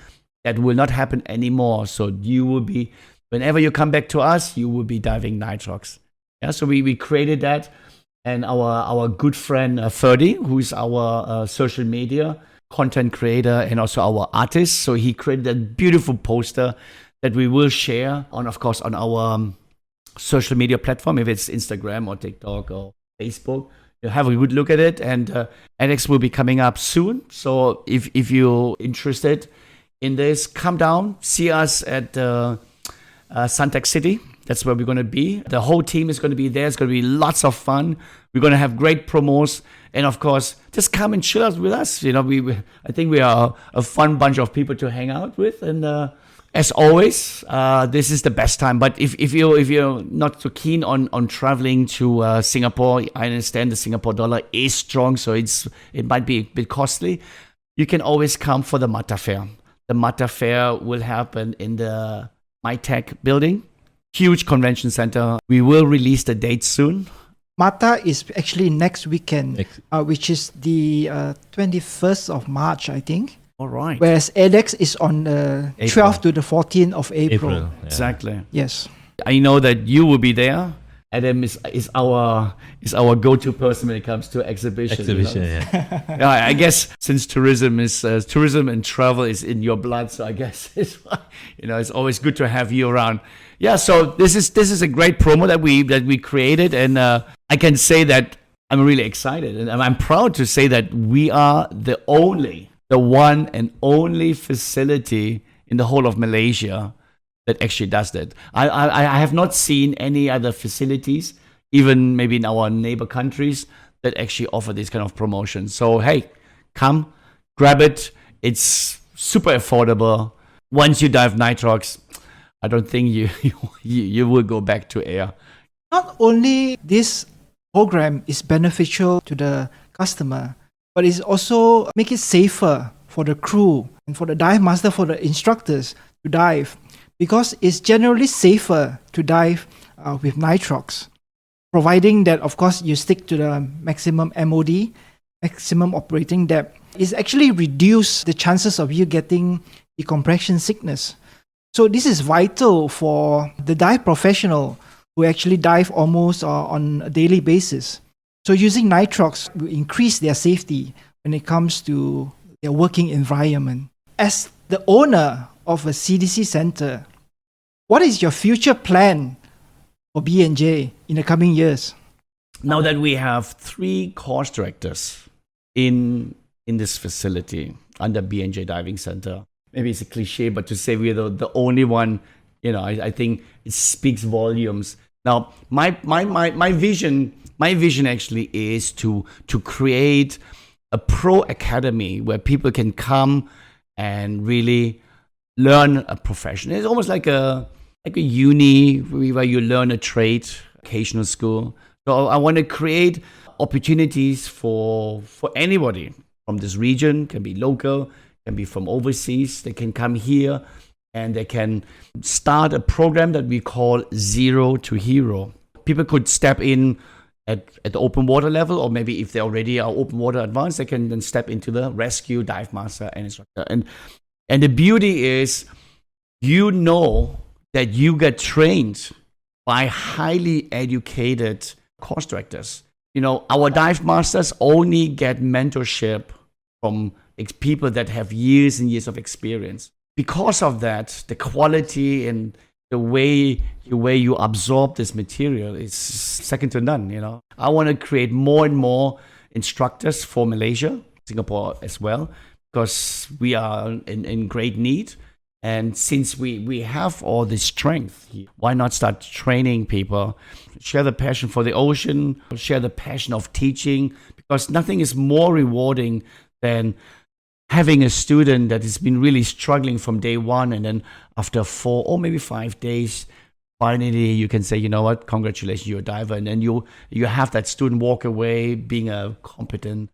that will not happen anymore. So you will be, whenever you come back to us, you will be diving Nitrox. Yeah, so we created that, and our good friend Ferdy, who is our social media content creator and also our artist, so he created a beautiful poster that we will share on, of course, on our social media platform, if it's Instagram or TikTok or Facebook. You have a good look at it, and Alex will be coming up soon. So if you're interested in this, come down, see us at Suntec City. That's where we're going to be. The whole team is going to be there. It's going to be lots of fun. We're going to have great promos, and of course, just come and chill out with us. I think we are a fun bunch of people to hang out with, and as always, this is the best time. But if you're not so keen on traveling to Singapore, I understand the Singapore dollar is strong, so it might be a bit costly. You can always come for the Mata Fair. The Mata Fair will happen in the MyTech building, huge convention center. We will release the date soon. Mata is actually next weekend, which is the 21st of March, I think. All right. Whereas edX is on the 12th to the 14th of April. Yeah. Exactly. Yes. I know that you will be there. Adam is our go-to person when it comes to exhibition. Yeah. Yeah, I guess since tourism and travel is in your blood, so I guess it's always good to have you around. Yeah, so this is a great promo that we created, and I can say that I'm really excited, and I'm proud to say that we are the one and only facility in the whole of Malaysia that actually does that. I have not seen any other facilities, even maybe in our neighbor countries, that actually offer this kind of promotion. So hey, come, grab it. It's super affordable. Once you dive Nitrox, I don't think you will go back to air. Not only this program is beneficial to the customer, but it's also make it safer for the crew and for the dive master, for the instructors to dive, because it's generally safer to dive with Nitrox, providing that, of course, you stick to the maximum MOD, maximum operating depth. It's actually reduce the chances of you getting decompression sickness. So this is vital for the dive professional who actually dive almost on a daily basis. So using Nitrox will increase their safety when it comes to their working environment. As the owner of a CDC center, what is your future plan for B&J in the coming years? Now that we have 3 course directors in this facility under B&J Diving Center, maybe it's a cliche, but to say we're the only one, I think it speaks volumes. Now, my vision actually is to create a pro academy where people can come and really learn a profession. It's almost like a uni where you learn a trade, vocational school. So I want to create opportunities for anybody from this region, can be local, can be from overseas. They can come here and they can start a program that we call Zero to Hero. People could step in at the open water level, or maybe if they already are open water advanced, they can then step into the rescue, dive master, and instructor. And the beauty is, that you get trained by highly educated course directors. Our dive masters only get mentorship from people that have years and years of experience. Because of that, the quality and the way you absorb this material is second to none. I want to create more and more instructors for Malaysia, Singapore as well, because we are in great need. And since we have all this strength, why not start training people, share the passion for the ocean, share the passion of teaching, because nothing is more rewarding than having a student that has been really struggling from day one, and then after 4 or maybe 5 days, finally you can say, you know what, congratulations, you're a diver. And then you have that student walk away being a competent,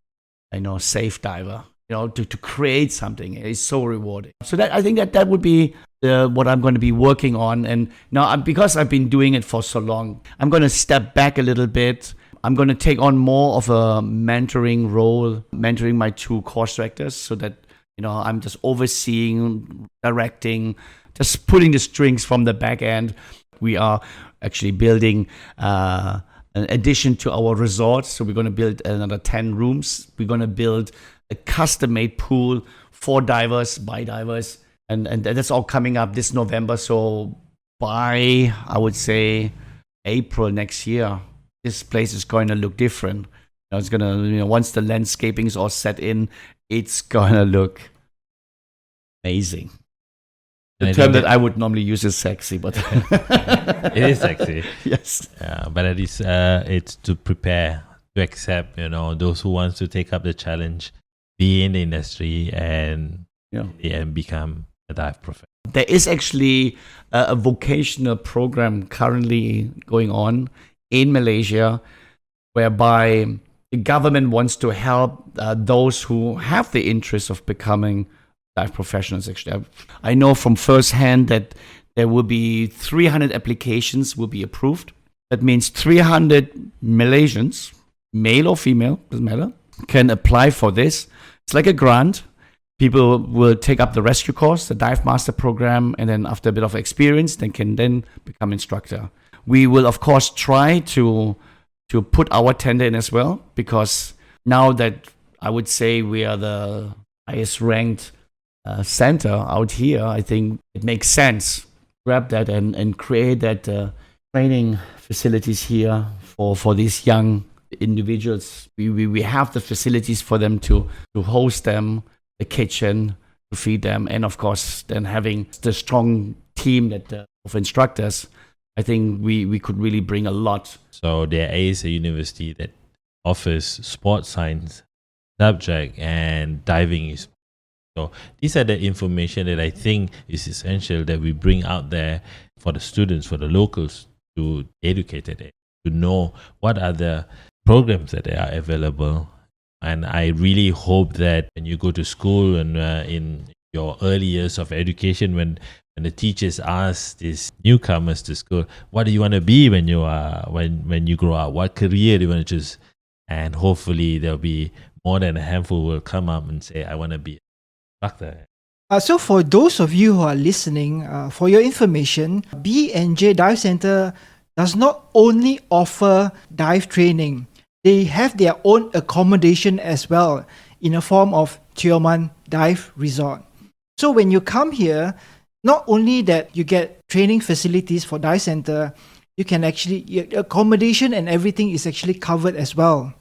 safe diver. To create something is so rewarding. So I think that would be what I'm going to be working on. And now, because I've been doing it for so long, I'm going to step back a little bit. I'm going to take on more of a mentoring role, mentoring my 2 course directors, so that I'm just overseeing, directing, just pulling the strings from the back end. We are actually building an addition to our resort. So we're going to build another 10 rooms. We're going to build a custom-made pool for divers, by divers, and that's all coming up this November. So by, I would say, April next year, this place is going to look different. It's going to, once the landscaping is all set in, it's going to look amazing. The term that I would normally use is sexy, but it is sexy. Yes. But at least it's to prepare, to accept, those who wants to take up the challenge, be in the industry, and become a dive professional. There is actually a vocational program currently going on in Malaysia, whereby the government wants to help those who have the interest of becoming dive professionals. Actually, I know from first hand that there will be 300 applications will be approved. That means 300 Malaysians, male or female, doesn't matter, can apply for this. It's like a grant. People will take up the rescue course, the dive master program, and then after a bit of experience, they can then become instructor. We will, of course, try to put our tender in as well, because now that I would say we are the highest ranked center out here, I think it makes sense. Grab that and create that training facilities here for these young individuals. We have the facilities for them to host them, the kitchen to feed them, and of course then having the strong team of instructors. I think we could really bring a lot. So there is a university that offers sports science subject, and diving is. So these are the information that I think is essential that we bring out there for the students, for the locals, to educate them, to know what are the programs that are available. And I really hope that when you go to school and in your early years of education, when the teachers ask these newcomers to school, what do you want to be when you grow up? What career do you want to choose? And hopefully there'll be more than a handful will come up and say, I want to be a instructor. So for those of you who are listening, for your information, B&J Dive Centre does not only offer dive training, they have their own accommodation as well in a form of Tioman Dive Resort. So when you come here, not only that you get training facilities for Dive Centre, you can actually, your accommodation and everything is actually covered as well.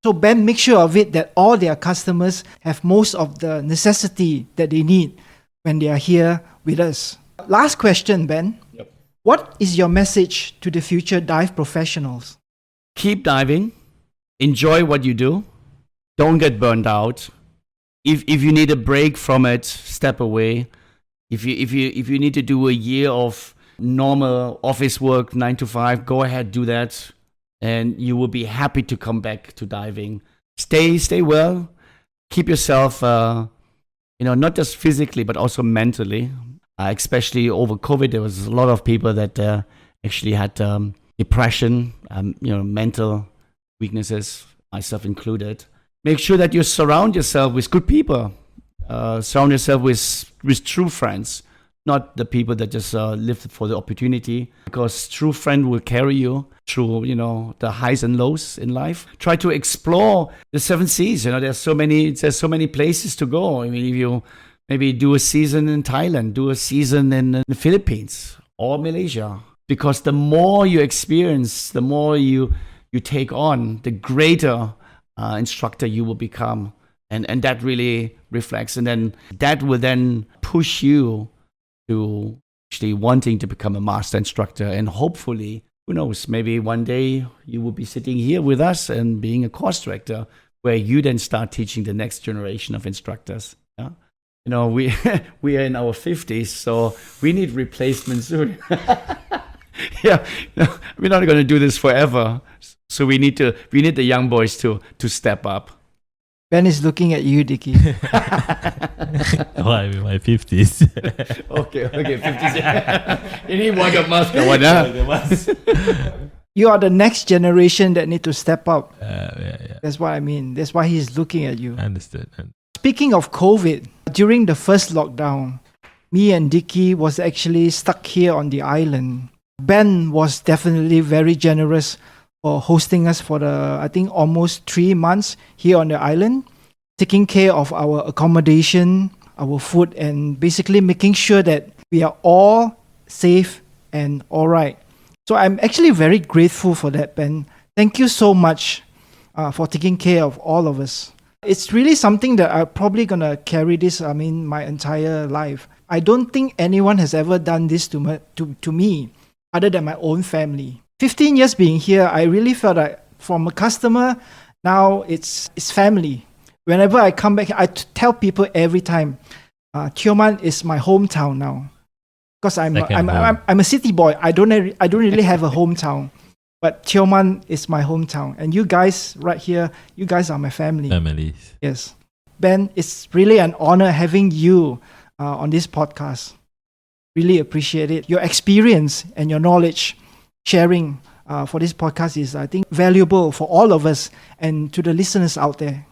So Ben, make sure of it that all their customers have most of the necessity that they need when they are here with us. Last question, Ben. Yep. What is your message to the future dive professionals? Keep diving. Enjoy what you do. Don't get burned out. If you need a break from it, step away. If you need to do a year of normal office work, 9 to 5, go ahead, do that. And you will be happy to come back to diving. Stay well. Keep yourself, not just physically, but also mentally. Especially over COVID, there was a lot of people that actually had depression, mental weaknesses, myself included. Make sure that you surround yourself with good people. Surround yourself with true friends, not the people that just live for the opportunity. Because true friend will carry you through, the highs and lows in life. Try to explore the 7 seas. There's so many places to go. I mean, if you maybe do a season in Thailand, do a season in the Philippines or Malaysia. Because the more you experience, the more you take on, the greater instructor you will become. And that really reflects. And then that will then push you to actually wanting to become a master instructor. And hopefully, who knows, maybe one day you will be sitting here with us and being a course director, where you then start teaching the next generation of instructors. Yeah? We we are in our 50s, so we need replacement soon. Yeah, we're not going to do this forever. So we need the young boys to step up. Ben is looking at you, Dickie. Well, I'm in my 50s. Okay, 50s. You need one mask or one, You are the next generation that need to step up. Yeah. That's what I mean. That's why he's looking at you. Understood. Speaking of COVID, during the first lockdown, me and Dickie was actually stuck here on the island. Ben was definitely very generous for hosting us for I think almost 3 months here on the island, taking care of our accommodation, our food, and basically making sure that we are all safe and all right. So I'm actually very grateful for that, Ben. Thank you so much for taking care of all of us. It's really something that I'm probably going to carry my entire life. I don't think anyone has ever done this to me other than my own family. 15 years being here, I really felt like from a customer, now it's family. Whenever I come back, I tell people every time, Tioman is my hometown now. Because I'm a city boy. I don't really have a hometown. But Tioman is my hometown. And you guys right here, you guys are my family. Families. Yes. Ben, it's really an honor having you on this podcast. Really appreciate it. Your experience and your knowledge sharing for this podcast is, I think, valuable for all of us and to the listeners out there.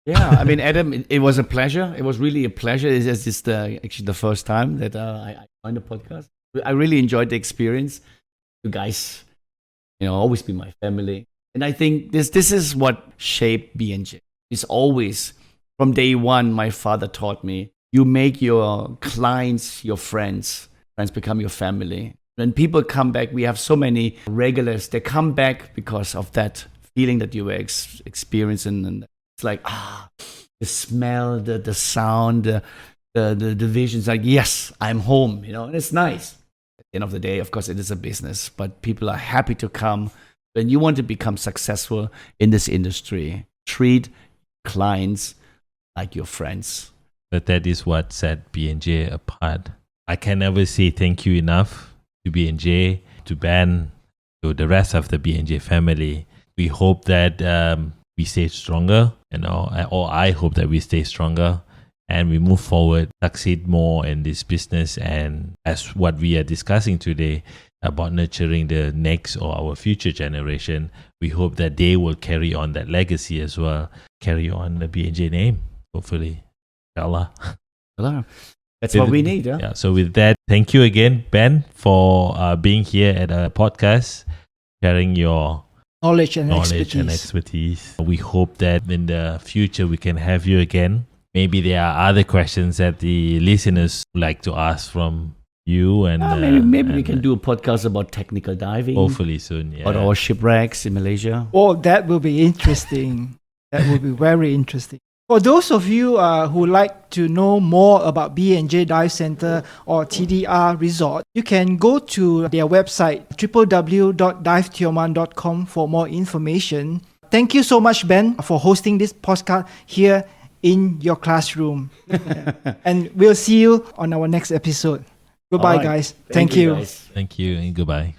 Yeah, I mean, Adam, it was a pleasure. It was really a pleasure. It's just actually the first time that I joined the podcast. I really enjoyed the experience. You guys, always be my family. And I think this is what shaped B&J. It's always, from day one, my father taught me, you make your clients your friends. Friends become your family. When people come back, we have so many regulars. They come back because of that feeling that you were experiencing. And it's like, the smell, the sound, the vision. It's like, yes, I'm home, and it's nice. At the end of the day, of course, it is a business, but people are happy to come. When you want to become successful in this industry, treat clients like your friends. But that is what set B&J apart. I can never say thank you enough to B&J, to Ben, to the rest of the B&J family. We hope that we stay stronger, or I hope that we stay stronger and we move forward, succeed more in this business. And as what we are discussing today about nurturing the next or our future generation, we hope that they will carry on that legacy as well, carry on the B&J name, hopefully. Inshallah. That's what we need. Yeah. So with that, thank you again, Ben, for being here at a podcast, sharing your knowledge and expertise. We hope that in the future we can have you again. Maybe there are other questions that the listeners would like to ask from you and maybe we and, can do a podcast about technical diving. hopefully soon. Yeah. About our shipwrecks in Malaysia. Oh, that will be interesting. That will be very interesting. For those of you who like to know more about B&J Dive Centre or TDR Resort, you can go to their website www.divetioman.com for more information. Thank you so much, Ben, for hosting this podcast here in your classroom. And we'll see you on our next episode. Goodbye, All right. guys. Thank you. Guys. Thank you and goodbye.